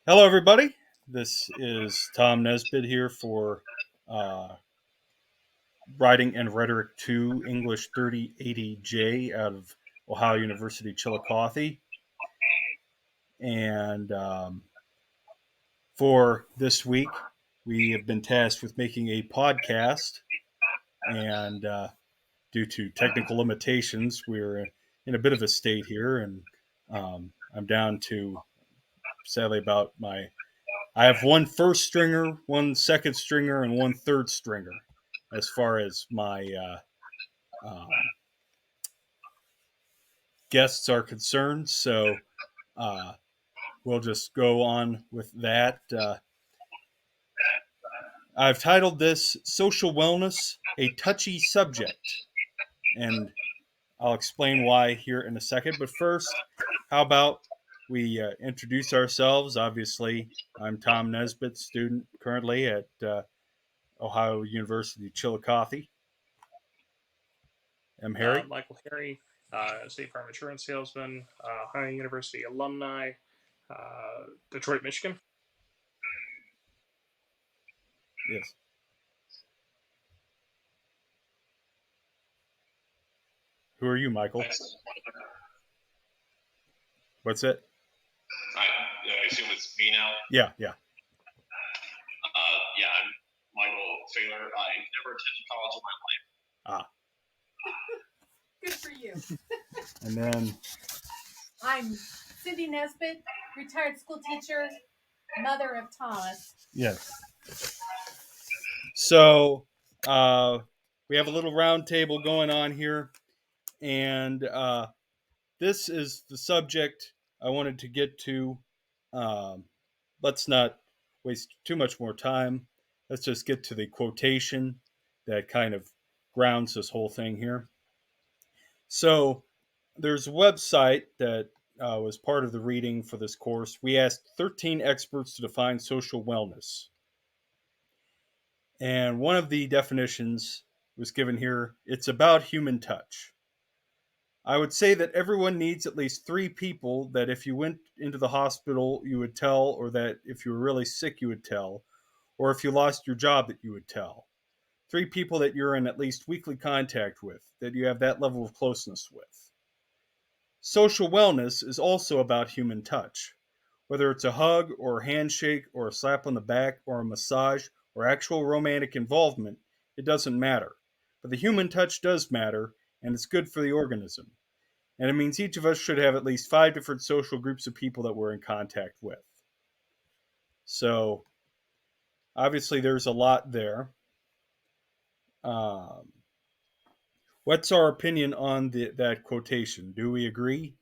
Hello, everybody. This is Tom Nesbitt here for uh, Writing and Rhetoric 2, English 3080J out of Ohio University, Chillicothe. And for this week, we have been tasked with making a podcast. And due to technical limitations, we're in a bit of a state here. And I'm down to, sadly, about my I have one first stringer, one second stringer, and one third stringer as far as my guests are concerned. So uh, we'll just go on with that. I've titled this Social Wellness, a Touchy Subject. And I'll explain why here in a second. But first, how about we introduce ourselves? Obviously, I'm Tom Nesbitt, student currently at Ohio University, Chillicothe. I'm Harry. Michael Harry, State Farm Insurance Salesman, Ohio University alumni, Detroit, Michigan. Yes. Who are you, Michael? What's it? I assume it's me now. Yeah, yeah. Yeah, I'm Michael Saylor. I never attended college in my life. Ah. Good for you. And then I'm Cindy Nesbitt, retired school teacher, mother of Thomas. yes. So we have a little round table going on here, and this is the subject I wanted to get to. Let's not waste too much more time. Let's just get to the quotation that kind of grounds this whole thing here. So there's a website that was part of the reading for this course. We asked 13 experts to define social wellness. And one of the definitions was given here, it's about human touch. I would say that everyone needs at least three people that if you went into the hospital, you would tell, or that if you were really sick, you would tell, or if you lost your job, that you would tell. Three people that you're in at least weekly contact with, that you have that level of closeness with. Social wellness is also about human touch. Whether it's a hug or a handshake or a slap on the back or a massage or actual romantic involvement, it doesn't matter. But the human touch does matter, and it's good for the organism. And it means each of us should have at least 5 different social groups of people that we're in contact with. So, obviously, there's a lot there. Um, what's our opinion on that quotation? Do we agree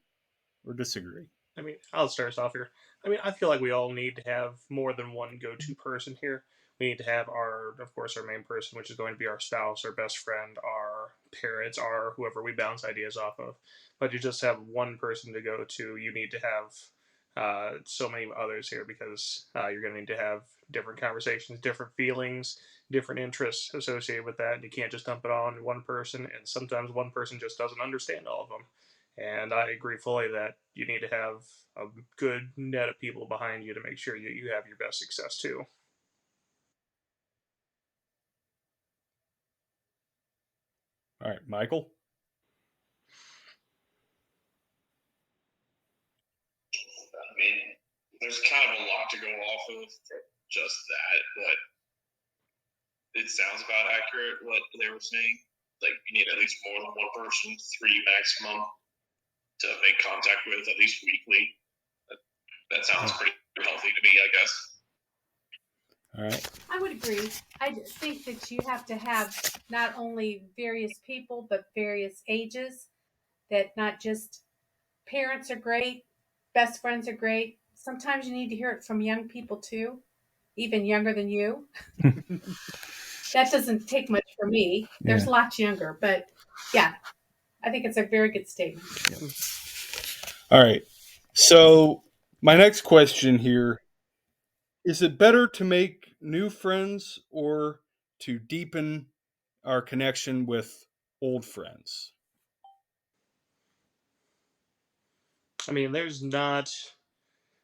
or disagree? I mean, I'll start us off here. I mean, I feel like we all need to have more than one go-to person here. We need to have of course, our main person, which is going to be our spouse, our best friend, our parents, our whoever we bounce ideas off of. But you just have one person to go to. You need to have so many others here because you're going to need to have different conversations, different feelings, different interests associated with that. And you can't just dump it all on one person. And sometimes one person just doesn't understand all of them. And I agree fully that you need to have a good net of people behind you to make sure you have your best success too. All right, Michael? I mean, there's kind of a lot to go off of for just that, but it sounds about accurate what they were saying. Like, you need at least more than one person, three maximum, to make contact with at least weekly. That sounds pretty healthy to me, I guess. All right. I would agree. I just think that you have to have not only various people, but various ages, that not just parents are great, best friends are great. Sometimes you need to hear it from young people too, even younger than you. That doesn't take much for me. There's Yeah. lots younger, but yeah, I think it's a very good statement. All right. So, my next question here, is it better to make new friends or to deepen our connection with old friends? I mean, there's not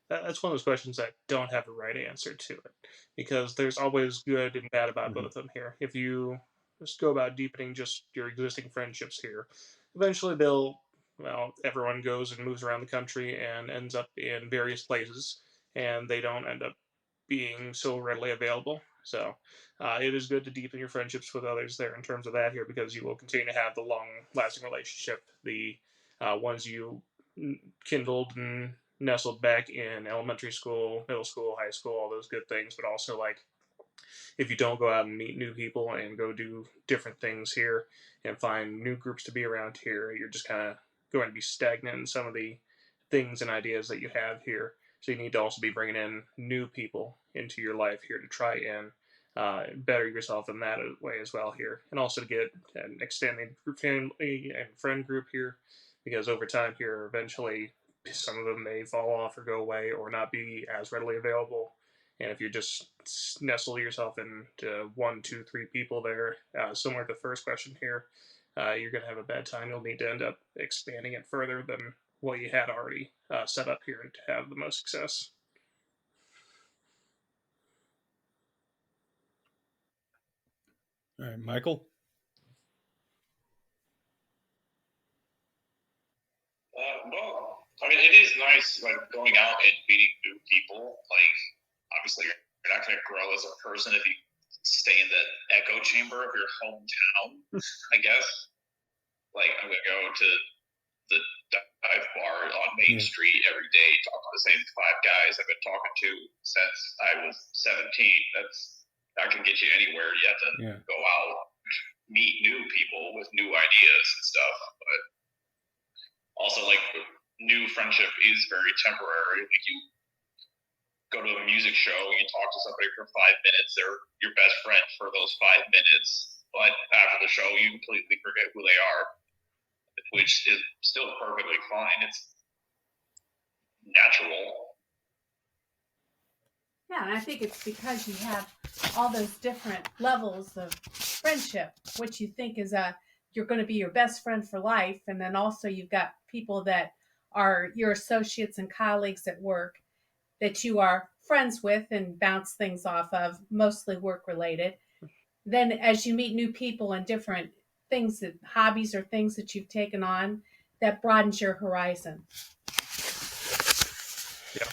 that's one of those questions that don't have a right answer to it, because there's always good and bad about both Mhm. of them here. If you just go about deepening just your existing friendships here, eventually they'll, well, everyone goes and moves around the country and ends up in various places, and they don't end up being so readily available. So it is good to deepen your friendships with others there in terms of that here, because you will continue to have the long lasting relationship, the ones you kindled and nestled back in elementary school, middle school, high school, all those good things, but also like if you don't go out and meet new people and go do different things here and find new groups to be around here, you're just kind of going to be stagnant in some of the things and ideas that you have here. So you need to also be bringing in new people into your life here to try and better yourself in that way as well here, and also to get an extended group family and friend group here, because over time here, eventually some of them may fall off or go away or not be as readily available, and if you just nestle yourself into one, two, three people there, similar to the first question here, you're going to have a bad time. You'll need to end up expanding it further than what you had already set up here to have the most success. All right, Michael. Well, I mean, it is nice, like, going out and meeting new people. Like, obviously, you're not going to grow as a person if you stay in the echo chamber of your hometown, I guess. Like, I'm going to go to the dive bar on Main Yeah. Street every day, talk to the same five guys I've been talking to since I was 17. That's not going to get you anywhere. You have to Yeah. go out, meet new people with new ideas and stuff. But also, like, new friendship is very temporary. Like, you go to a music show, you talk to somebody for 5 minutes, they're your best friend for those 5 minutes. But after the show, you completely forget who they are, which is still perfectly fine. It's natural. Yeah, and I think it's because you have all those different levels of friendship, which you think is you're going to be your best friend for life, and then also you've got people that are your associates and colleagues at work that you are friends with and bounce things off of, mostly work related. Then as you meet new people and different things that hobbies or things that you've taken on, that broadens your horizon. Yeah.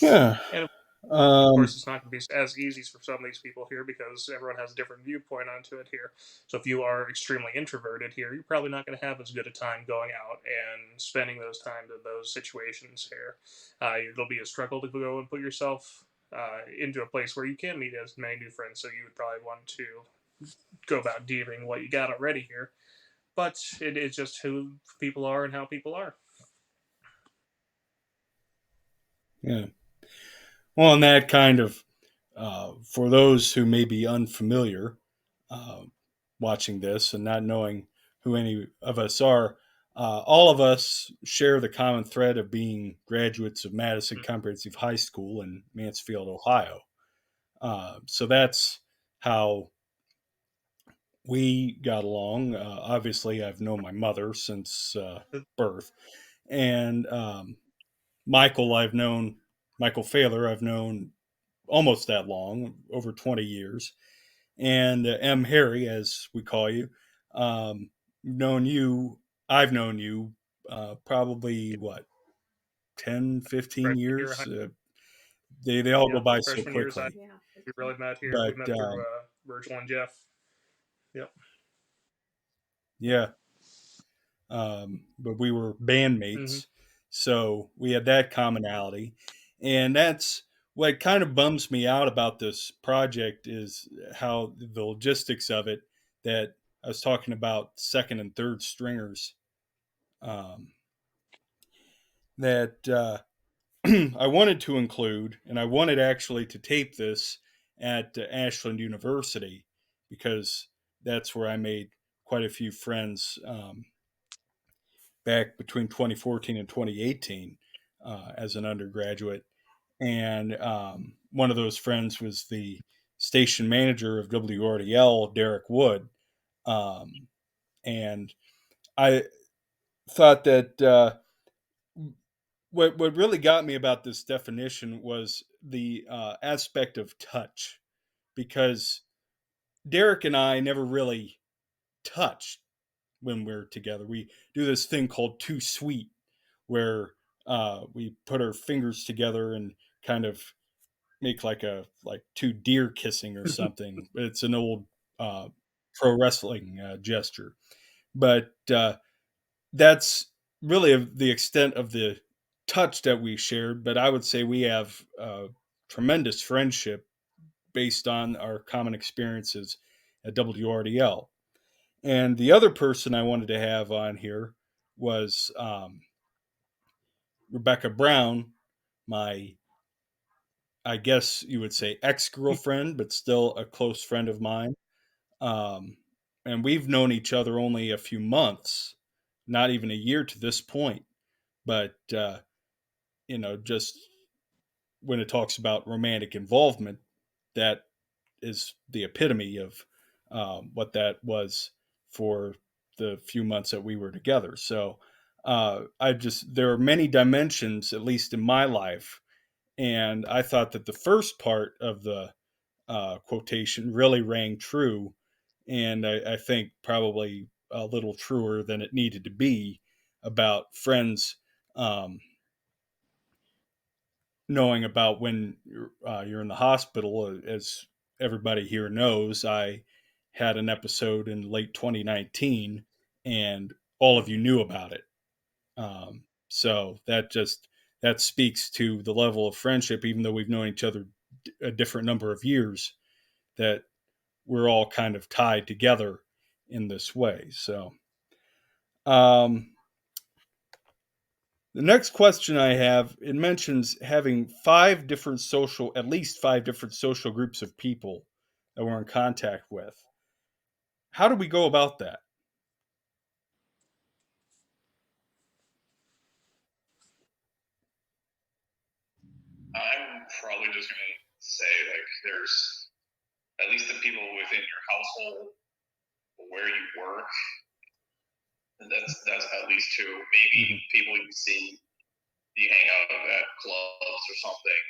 Yeah. And of course, Um, it's not going to be as easy for some of these people here because everyone has a different viewpoint onto it here. So if you are extremely introverted here, you're probably not going to have as good a time going out and spending those time in those situations here. It'll be a struggle to go and put yourself into a place where you can meet as many new friends. So you would probably want to go about dealing what you got already here. But it is just who people are and how people are. yeah. Well, and that kind of, for those who may be unfamiliar uh, watching this and not knowing who any of us are, all of us share the common thread of being graduates of Madison Comprehensive High School in Mansfield, Ohio. So that's how we got along. Obviously, I've known my mother since birth, and Michael Failer. I've known almost that long, over 20 years, and M. Harry, as we call you, known you. I've known you probably what 10, 15 Freshman year, years. They all yeah, go by so freshman year is quickly, Yeah. we really met here. We but met through Virgil and Jeff. Yep. yeah. But we were Mm-hmm. bandmates, so we had that commonality, and that's what kind of bums me out about this project is how the logistics of it. That I was talking about second and third stringers. Um, that I wanted to include, and I wanted actually to tape this at Ashland University because that's where I made quite a few friends. Back between 2014 and 2018 as an undergraduate. And one of those friends was the station manager of WRDL, Derek Wood. Um, and I thought that what really got me about this definition was the aspect of touch, because Derek and I never really touched when we're together. We do this thing called too sweet, where we put our fingers together and kind of make like two deer kissing or something. It's an old uh, pro wrestling gesture, but that's really the extent of the touch that we shared. But I would say we have tremendous friendship based on our common experiences at WRDL. And the other person I wanted to have on here was Rebecca Brown, my, I guess you would say, ex girlfriend, but still a close friend of mine. Um, and we've known each other only a few months, not even a year to this point. But, just when it talks about romantic involvement, that is the epitome of what that was for the few months that we were together. So there are many dimensions, at least in my life. And I thought that the first part of the quotation really rang true. And I think probably a little truer than it needed to be about friends knowing about when you're in the hospital. As everybody here knows, I had an episode in late 2019, and all of you knew about it. So that speaks to the level of friendship, even though we've known each other a different number of years, that we're all kind of tied together in this way. So, um, the next question I have, it mentions having at least five different social groups of people that we're in contact with. How do we go about that? I'm probably just going to say, like, there's at least the people within your household, where you work. And that's at least two. Maybe people you see, you hang out at clubs or something.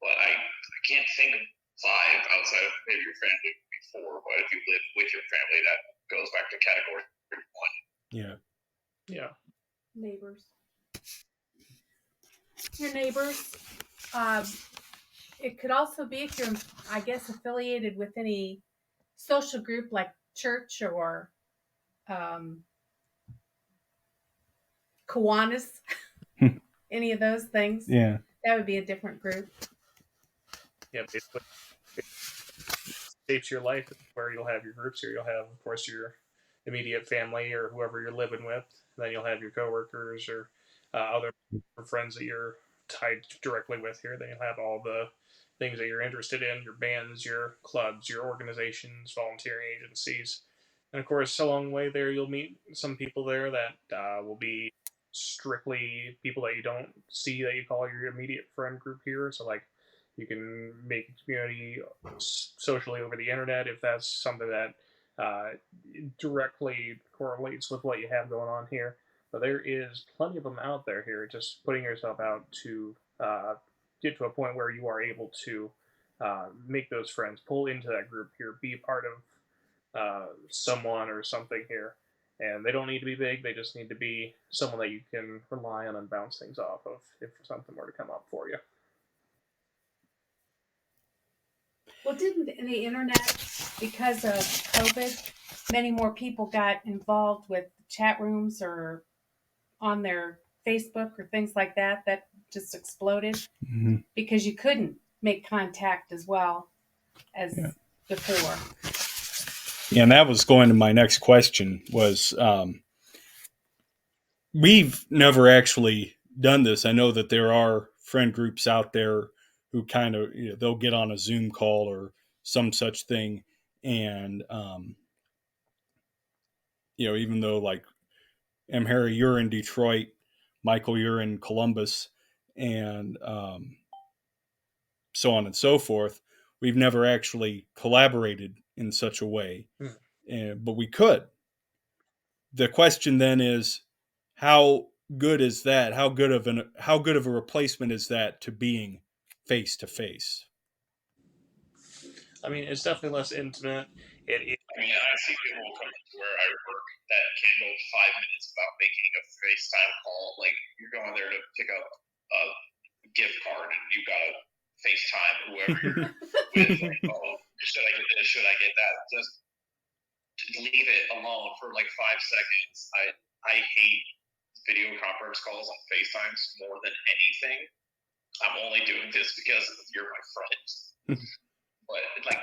But I can't think of five outside of maybe your family before. But if you live with your family, that goes back to category one. Yeah. Yeah. Neighbors. Your neighbors. It could also be if you're, I guess, affiliated with any social group like church or Kiwanis, any of those things. Yeah. That would be a different group. Yeah, basically, it shapes your life where you'll have your groups here. You'll have, of course, your immediate family or whoever you're living with. Then you'll have your coworkers or other friends that you're tied directly with here. Then you'll have all the things that you're interested in, your bands, your clubs, your organizations, volunteering agencies. And of course, along the way there, you'll meet some people there that will be strictly people that you don't see that you call your immediate friend group here. So, like, you can make a community socially over the internet if that's something that uh, directly correlates with what you have going on here. But there is plenty of them out there here. Just putting yourself out to get to a point where you are able to make those friends, pull into that group here, be part of someone or something here. And they don't need to be big, they just need to be someone that you can rely on and bounce things off of if something were to come up for you. Well, didn't the internet, because of COVID, many more people got involved with chat rooms or on their Facebook or things like that? That just exploded because you couldn't make contact as well as before. Yeah, and that was going to my next question was we've never actually done this. I know that there are friend groups out there who kind of, they'll get on a Zoom call or some such thing. And, even though, like, Harry, you're in Detroit, Michael, you're in Columbus, and so on and so forth, we've never actually collaborated in such a way. But we could. The question then is, how good is that? How good of a replacement is that to being face to face? I mean, it's definitely less intimate. It I mean, I see people come to where I work that can't go 5 minutes without making a FaceTime call. Like, you're going there to pick up a gift card and you got to FaceTime whoever you're with. Like, oh, should I get this? Should I get that? Just leave it alone for like 5 seconds. I hate video conference calls on FaceTimes more than anything. I'm only doing this because you're my friend. But like,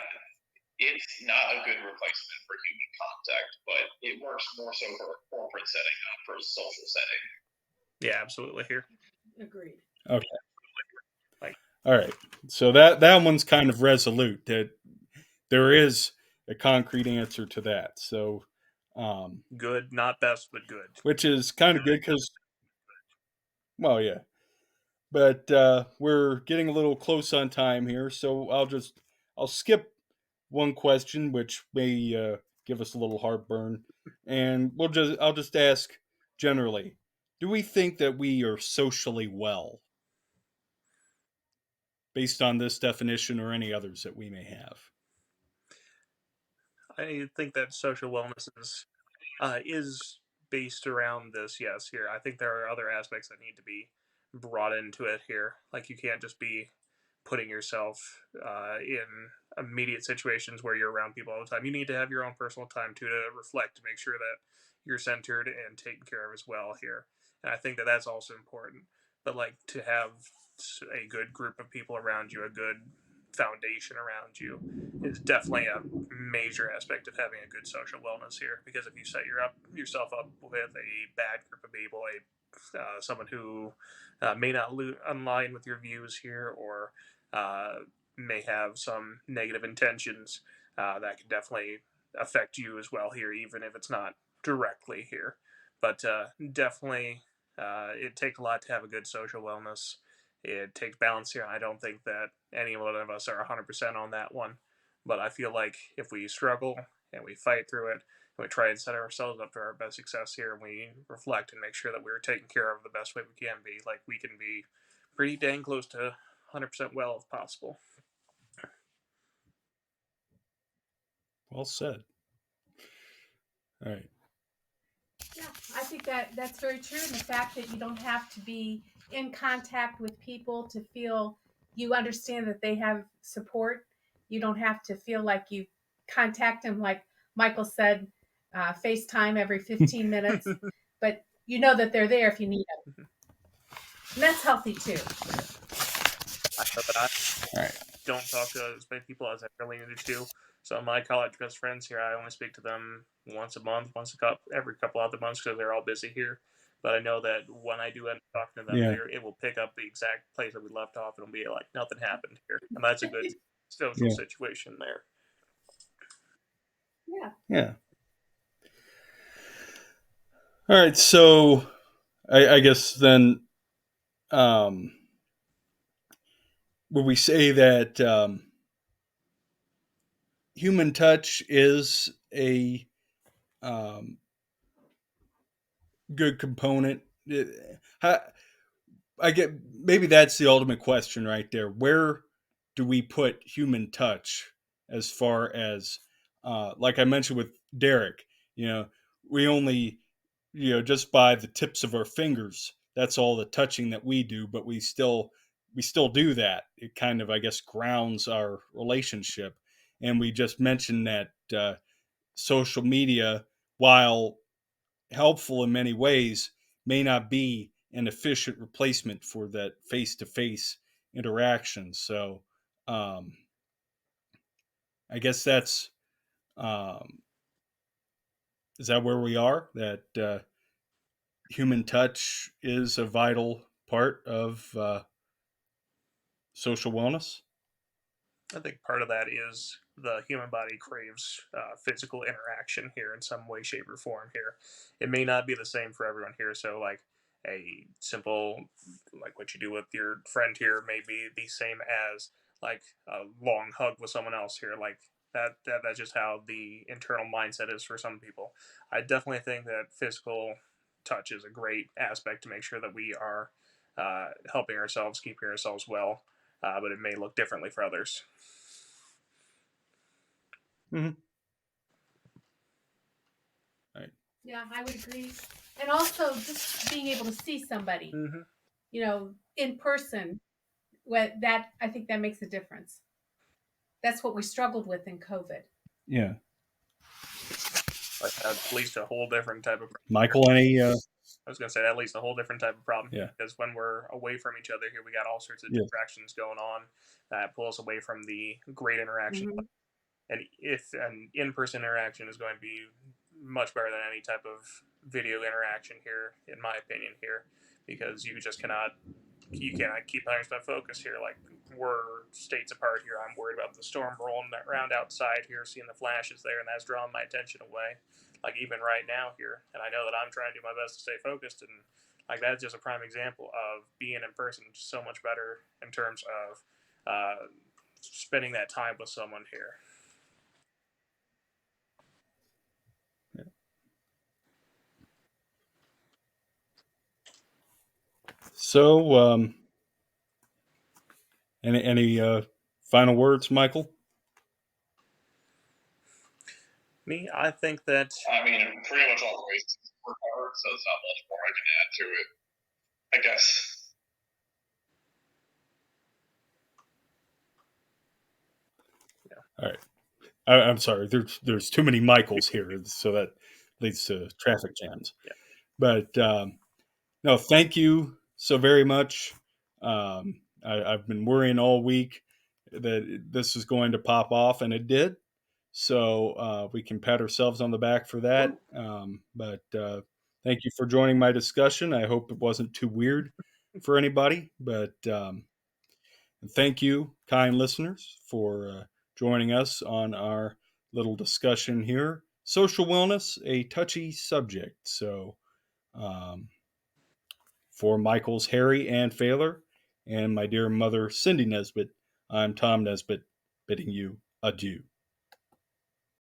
it's not a good replacement for human contact, but it works more so for a corporate setting, not for a social setting. Yeah, absolutely. Here, Agreed. Okay. like, All right. So that one's kind of resolute. That there is a concrete answer to that. So, good, not best, but good. which is kind of good because, well, yeah. But we're getting a little close on time here, so I'll skip one question, which may give us a little heartburn, and I'll just ask generally: do we think that we are socially well, based on this definition or any others that we may have? I think that social wellness is based around this. Yes, here I think there are other aspects that need to be brought into it here. Like you can't just be putting yourself in immediate situations where you're around people all the time. You need to have your own personal time too to reflect to make sure that you're centered and taken care of as well here. And I think that that's also important. But like to have a good group of people around you, a good foundation around you, is definitely a major aspect of having a good social wellness here. Because if you set yourself up with a bad group of people, someone who may not align with your views here, or uh, may have some negative intentions, that can definitely affect you as well here, even if it's not directly here. But definitely, it takes a lot to have a good social wellness. It takes balance here. I don't think that any one of us are 100% on that one. But I feel like if we struggle and we fight through it, and we try and set ourselves up for our best success here, and we reflect and make sure that we're taken care of the best way we can be, like we can be pretty dang close to 100% well if possible. Well said. All right. Yeah, I think that that's very true. And the fact that you don't have to be in contact with people to feel you understand that they have support. You don't have to feel like you contact them, like Michael said, FaceTime every 15 minutes, but you know that they're there if you need them. And that's healthy too. I know that I All right. don't talk to as many people as I really needed to. So my college best friends here, I only speak to them once a month, every couple other months because they're all busy here. But I know that when I do end up talking to them, Yeah. there it will pick up the exact place that we left off. It'll be like nothing happened here, and that's a good social Yeah. situation there. Yeah. Yeah. All right. So I guess then, um, would we say that human touch is a um, good component? How, I get maybe that's the ultimate question right there. Where do we put human touch as far as, like I mentioned with Derek? You know, we only, just by the tips of our fingers, that's all the touching that we do, but we still do that. It kind of, I guess, grounds our relationship. And we just mentioned that social media, while helpful in many ways, may not be an efficient replacement for that face to face interaction. So, um, I guess that's, um, is that where we are? That human touch is a vital part of social wellness? I think part of that is the human body craves physical interaction here in some way, shape, or form. Here, it may not be the same for everyone here. So, like a simple, like what you do with your friend here, may be the same as like a long hug with someone else here. Like that's just how the internal mindset is for some people. I definitely think that physical touch is a great aspect to make sure that we are helping ourselves, keeping ourselves well, but it may look differently for others. Mm-hmm. Right. Yeah, I would agree. And also just being able to see somebody, in person, that I think that makes a difference. That's what we struggled with in COVID. Yeah. Like that leads to a whole different type of. Michael, any? I was going to say that leads to a whole different type of problem. Yeah. Because when we're away from each other here, we got all sorts of Yeah. distractions going on that pull us away from the great interaction. Mm-hmm. And if an in-person interaction is going to be much better than any type of video interaction here, in my opinion, here, because you just cannot keep 100% focus here. Like, we're states apart here. I'm worried about the storm rolling around outside here, seeing the flashes there, and that's drawing my attention away. Like, even right now here, and I know that I'm trying to do my best to stay focused, and like that's just a prime example of being in person so much better in terms of spending that time with someone here. So, any final words, Michael? Me, I think that. I mean, pretty much all the ways were covered, so there's not much more I can add to it. I guess. All right. I'm sorry. There's too many Michaels here, so that leads to traffic jams. Yeah. But no, thank you so very much. I've been worrying all week that this is going to pop off, and it did. So we can pat ourselves on the back for that. But thank you for joining my discussion. I hope it wasn't too weird for anybody. But thank you, kind listeners, for joining us on our little discussion here. Social wellness, a touchy subject. So for Michael's Harry and Failer, and my dear mother, Cindy Nesbitt, I'm Tom Nesbitt, bidding you adieu.